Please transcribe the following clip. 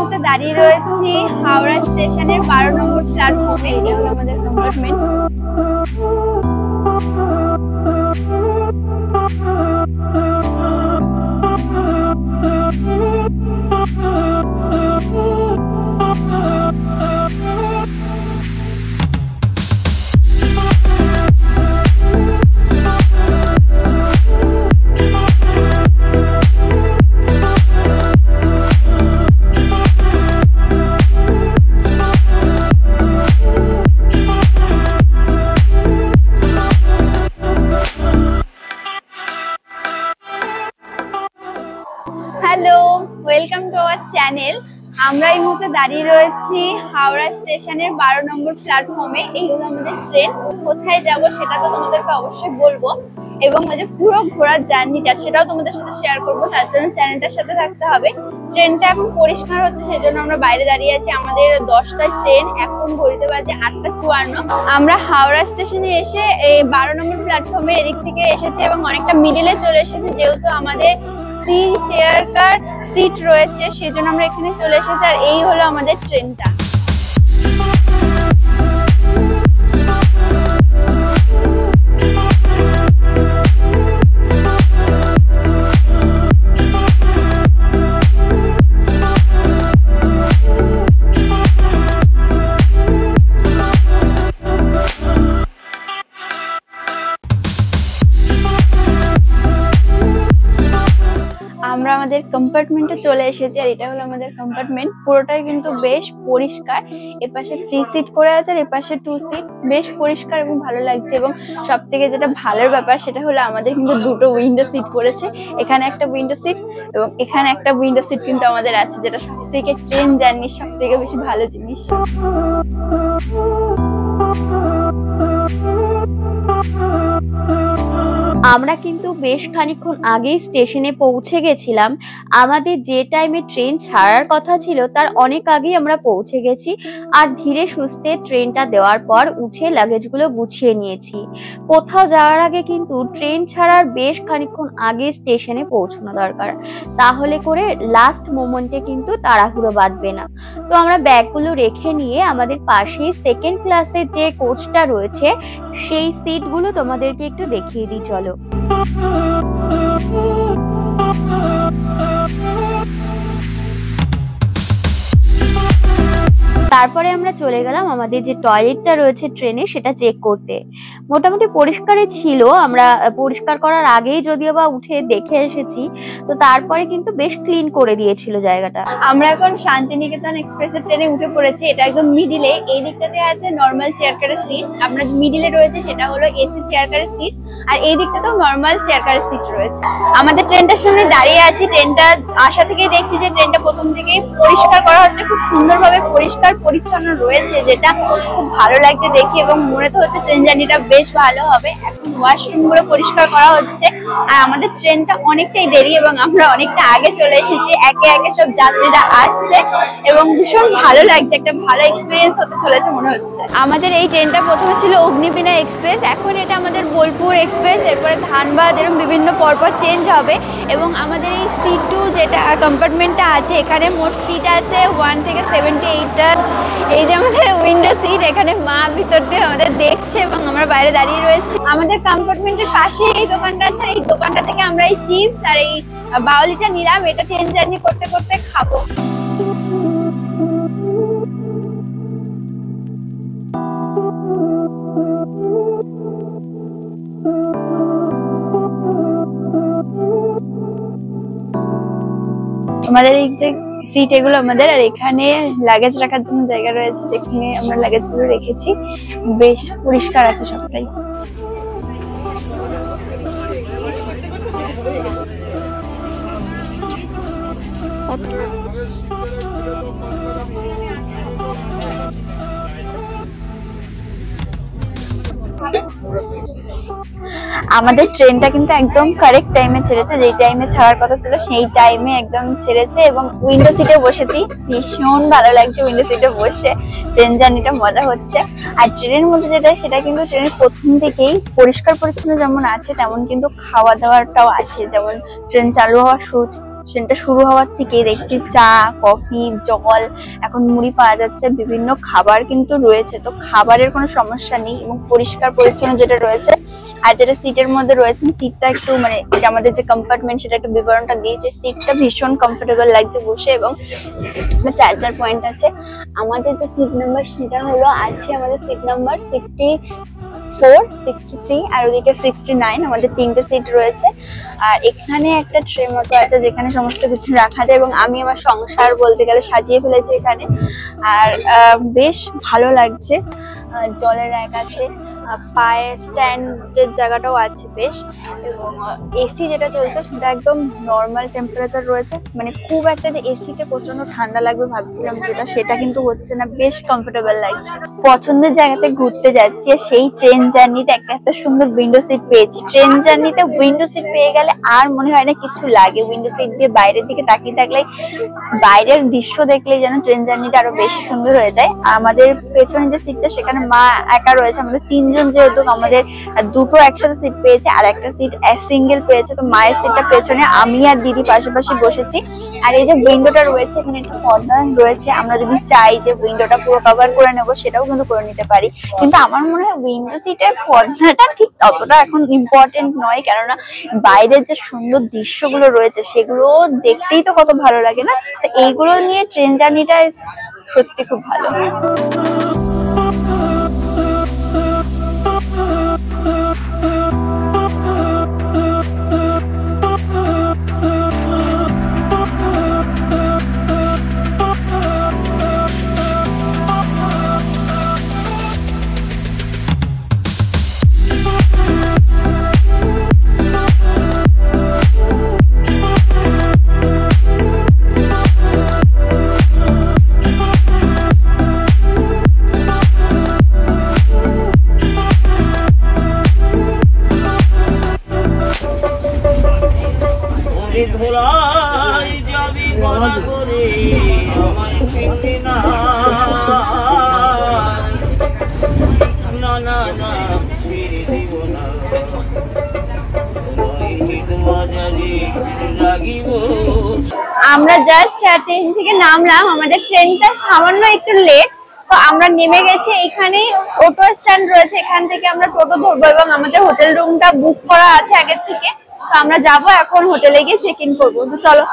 মুহূর্তে দাঁড়িয়ে রয়েছি হাওড়া স্টেশনের 12 নম্বর প্ল্যাটফর্মে। এটা হলো আমাদের compartment. Hello, welcome to our channel. আমরা এই মুহূর্তে দাঁড়িয়ে রয়েছি হাওড়া স্টেশনের 12 নম্বর প্ল্যাটফর্মে। এই হলো আমাদের ট্রেন। কোথায় যাব সেটা তো তোমাদেরকে অবশ্যই বলবো, এবং ওই যে পুরো ঘোরার জার্নিটা সেটাও তোমাদের সাথে শেয়ার করবো। তার জন্য চ্যানেলটার সাথে থাকতে হবে। ট্রেনটা এখন পরিষ্কার হচ্ছে, সেই জন্য আমরা বাইরে দাঁড়িয়ে আছি। আমাদের 10টার ট্রেন, এখন ঘড়িতে বাজে 8:54। আমরা হাওড়া স্টেশনে এসে এই 12 নম্বর প্ল্যাটফর্মের এদিক থেকে এসেছি এবং অনেকটা মিডিলে চলে এসেছি। যেহেতু আমাদের চেয়ার কার সিট রয়েছে, সেই জন্য আমরা এখানে চলে এসেছি। আর এই হলো আমাদের ট্রেনটা। আমরা আমাদের কম্পার্টমেন্টে চলে এসেছি, আর এটা হলো আমাদের কম্পার্টমেন্ট। পুরোটাই কিন্তু বেশ পরিষ্কার। এপাশে 3 সিট করে আছে, আর এপাশে 2 সিট। বেশ পরিষ্কার এবং ভালো লাগছে। এবং সব থেকে যেটা ভালোর ব্যাপার সেটা হলো আমাদের কিন্তু 2টো উইন্ডো সিট পড়েছে। এখানে একটা উইন্ডো সিট এবং এখানে একটা উইন্ডো সিট কিন্তু আমাদের আছে, যেটা সব থেকে ট্রেন জার্নির সব থেকে বেশি ভালো জিনিস। আমরা কিন্তু বেশ খানিকক্ষণ আগেই স্টেশনে পৌঁছে গেছিলাম। আমাদের যে টাইমে ট্রেন ছাড়ার কথা ছিল তার অনেক আগেই আমরা পৌঁছে গেছি। আর ধীরে সুস্থে ট্রেনটা দেওয়ার পর উঠে লাগেজগুলো গুছিয়ে নিয়েছি। কোথাও যাওয়ার আগে কিন্তু ট্রেন ছাড়ার বেশ খানিকক্ষণ আগে স্টেশনে পৌঁছানো দরকার, তাহলে করে লাস্ট মোমেন্টে কিন্তু তাড়াহুড়ো বাঁধবে না। তো আমরা ব্যাগগুলো রেখে নিয়ে আমাদের পাশেই সেকেন্ড ক্লাসের যে কোচটা রয়েছে সেই সিটগুলো তোমাদেরকে একটু দেখিয়ে দিই, চলো। তারপরে আমরা চলে গেলাম আমাদের যে টয়লেটটা রয়েছে ট্রেনে সেটা চেক করতে। মোটামুটি পরিষ্কারই ছিল। আমরা পরিষ্কার করার আগেই যদিও বা উঠে দেখে এসেছি, তো তারপরে কিন্তু বেশ ক্লিন করে দিয়েছিল জায়গাটা। আমরা এখন শান্তিনিকেতন এক্সপ্রেসের ট্রেনে উঠে পড়েছি। এটা একদম মিডিলে। এই দিকটাতে আছে নর্মাল চেয়ার কারের সিট, আমরা মিডিলে রয়েছে সেটা হলো এসি চেয়ার কারের সিট, আর এই দিকটাতেও নর্মাল চেয়ার কারের সিট রয়েছে। আমাদের ট্রেনটার সামনে দাঁড়িয়ে আছি। ট্রেনটা আসা থেকেই দেখছি যে ট্রেনটা প্রথম থেকেই পরিষ্কার করা হচ্ছে, খুব সুন্দরভাবে পরিষ্কার পরিচ্ছন্ন রয়েছে, যেটা খুব ভালো লাগছে দেখি। এবং মনে তো হচ্ছে ট্রেন জার্নিটা বেশ ভালো হবে। এখন ওয়াশরুম গুলো পরিষ্কার করা হচ্ছে। আর আমাদের ট্রেনটা অনেকটাই দেরি এবং আমরা অনেকটা আগে চলে এসেছি। একে একে সব যাত্রীরা আসছে এবং ভীষণ ভালো লাগছে। একটা ভালো এক্সপিরিয়েন্স হতে চলেছে মনে হচ্ছে। আমাদের এই ট্রেনটা প্রথমে ছিল অগ্নিবীণা এক্সপ্রেস, এখন এটা আমাদের বোলপুর এক্সপ্রেস, এরপরে ধানবাদ, এরকম বিভিন্ন পরপর চেঞ্জ হবে। এবং আমাদের এই C2 যেটা কম্পার্টমেন্টটা আছে, এখানে মোট সিট আছে 1 থেকে 78টা। এই যে আমাদের উইন্ডো সিট, এখানে মা ভিতর দিয়ে আমাদের দেখছে এবং আমরা বাইরে দাঁড়িয়ে রয়েছি। আমাদের কম্পার্টমেন্টের পাশে এই দোকানটা আছে। এই দোকানটা থেকে আমরা এই চিপস আর এই বাউলিটা নিলাম। এটা ট্রেন জার্নি করতে করতে খাবো। আমাদের এই যে সিট এগুলো আমাদের, আর এখানে লাগেজ রাখার জন্য জায়গা রয়েছে, যেখানে আমরা লাগেজ গুলো রেখেছি। বেশ পরিষ্কার আছে সবটাই। আমাদের ট্রেনটা কিন্তু একদম কারেক্ট টাইমে ছেড়েছে, যেই টাইমে ছাড়ার কথা ছিল সেই টাইমে একদম ছেড়েছে। এবং উইন্ডো সিটে বসেছি, ভীষণ ভালো লাগছে উইন্ডো সিটে বসে। ট্রেন জার্নিটা মজা হচ্ছে। আর ট্রেনের মধ্যে যেটা, সেটা কিন্তু ট্রেনের প্রথম থেকেই পরিষ্কার পরিচ্ছন্ন যেমন আছে, তেমন কিন্তু খাওয়া দাওয়াটাও আছে। যেমন ট্রেন চালু হওয়ার ট্রেনটা শুরু হওয়ার থেকে দেখছি চা, কফি, জল, এখন মুড়ি পাওয়া যাচ্ছে, বিভিন্ন খাবার কিন্তু রয়েছে। তো খাবারের কোনো সমস্যা নেই এবং পরিষ্কার পরিচ্ছন্ন যেটা রয়েছে। আর যেটা সিটের মধ্যে রয়েছে, সিটটা একটু মানে যে আমাদের যে কম্পার্টমেন্ট সেটা একটু বিবরণটা দিয়েছে। সিটটা ভীষণ কমফোর্টেবল লাগছে বসে এবং চার্জার পয়েন্ট আছে। আমাদের যে সিট নাম্বার সেটা হলো আছে আমাদের সিট নাম্বার 64, 63 আর ওদিকে 69। আমাদের 3টে সিট রয়েছে। আর এখানে একটা ট্রে মতো আছে যেখানে সমস্ত কিছু রাখা যায় এবং আমি আমার সংসার বলতে গেলে সাজিয়ে ফেলেছি এখানে। আর বেশ ভালো লাগছে। জলের র্যাক আছে, পায়ের স্ট্যান্ডের জায়গাটাও আছে বেশ। এবং এসি যেটা চলছে সেটা একদম নর্মাল টেম্পারেচার রয়েছে, মানে খুব একটা যে এসিতে প্রচন্ড ঠান্ডা লাগবে ভাবছিলাম যেটা, সেটা কিন্তু হচ্ছে না, বেশ কমফোর্টেবল লাগছে। পছন্দের জায়গাতে ঘুরতে যাচ্ছি, সেই ট্রেন জার্নিতে একটা এত সুন্দর উইন্ডো সিট পেয়েছি। ট্রেন জার্নিতে উইন্ডো সিট পেয়ে গেলে আর মনে হয় না কিছু লাগে। উইন্ডো সিট দিয়ে বাইরের দিকে তাকিয়ে থাকলে, বাইরের দৃশ্য দেখলেই যেন ট্রেন জার্নিটা আরো বেশি সুন্দর হয়ে যায়। আমাদের পেছনে যে সিটটা সেখানে মা একা রয়েছে, আমাদের 3জন যেহেতু আমাদের দুটো একসাথে সিট পেয়েছে আর একটা সিট সিঙ্গেল পেয়েছে। তো মায়ের সিটটা পেছনে, আমি আর দিদি পাশাপাশি বসেছি। আর এই যে উইন্ডোটা রয়েছে এখানে একটা পর্দা রয়েছে, আমরা যদি চাই যে উইন্ডোটা পুরো কভার করে নেবো সেটাও কিন্তু করে নিতে পারি। কিন্তু আমার মনে হয় উইন্ডো সিটের পর্দাটা ঠিক ততটা এখন ইম্পর্টেন্ট নয়, কেননা বাইরের যে সুন্দর দৃশ্যগুলো রয়েছে সেগুলো দেখতেই তো কত ভালো লাগে না। তো এইগুলো নিয়ে ট্রেন জার্নিটা সত্যি খুব ভালো। আমরা জাস্ট ট্রেন থেকে নামলাম, আমাদের ট্রেনটা সামান্য একটু লেট। তো আমরা নেমে গেছি, এখানে অটো স্ট্যান্ড রয়েছে, এখান থেকে আমরা টোটো ধরবো এবং আমাদের হোটেল রুমটা বুক করা আছে আগের থেকে। তো আমরা যাব এখন হোটেলে গিয়ে চেক ইন করবো। তো চলো।